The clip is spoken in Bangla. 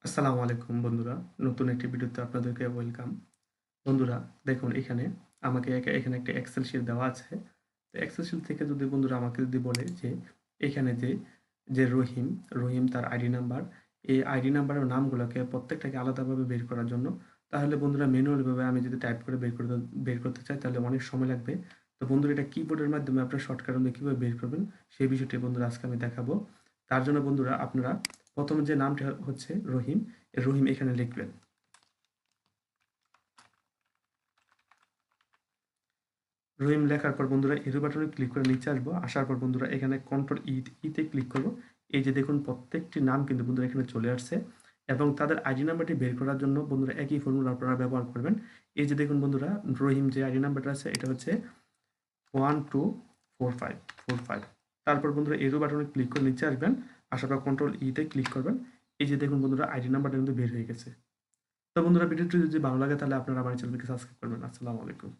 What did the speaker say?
আসসালামু আলাইকুম বন্ধুরা। নতুন একটি ভিডিওতে আপনাদেরকে ওয়েলকাম। বন্ধুরা দেখুন এখানে আমাকে এখানে একটা এক্সেল শিট দেওয়া আছে। তো এক্সেল শিট থেকে যদি বন্ধুরা আমাকে যদি বলে যে এখানে যে রহিম তার আইডি নাম্বার, এই আইডি নাম্বারের নামগুলোকে প্রত্যেকটাকে আলাদাভাবে বের করার জন্য, তাহলে বন্ধুরা ম্যানুয়ালি ভাবে আমি যদি টাইপ করে বের করতে চাই তাহলে অনেক সময় লাগবে। তো বন্ধুরা এটা কিবোর্ডের মাধ্যমে আপনারা শর্টকাটের মধ্যে কিভাবে বের করবেন সেই বিষয়টি বন্ধুরা আজকে আমি দেখাবো। তার জন্য বন্ধুরা আপনারা ১ম যে নামটা হচ্ছে রহিম, এই রহিম এখানে লিখবেন। রহিম লেখার পর বন্ধুরা এরো বাটনে ক্লিক করে নিচে আসবো। আসার পর বন্ধুরা এখানে কন্ট্রোল তে ক্লিক করব। এই যে দেখুন প্রত্যেকটি নাম কিন্তু বন্ধুরা এখানে চলে আসছে এবং তাদের আইডি নাম্বারটি বের করার জন্য বন্ধুরা একই ফর্মুলা আপনারা ব্যবহার করবেন। এই যে দেখুন বন্ধুরা রহিম যে আইডি নাম্বারটা আছে এটা হচ্ছে 124545। তারপর বন্ধুরা এরো বাটনে ক্লিক করে নিচে আসবেন। আসার পর কন্ট্রোল তে ক্লিক করবেন। এই যে দেখুন বন্ধুরা আইডি নাম্বারটা কিন্তু বের হয়ে গেছে। তো বন্ধুরা ভিডিওটি যদি ভালো লাগে তাহলে আপনারা আমার চ্যানেলটিকে সাবস্ক্রাইব করবেন। আসসালামু আলাইকুম।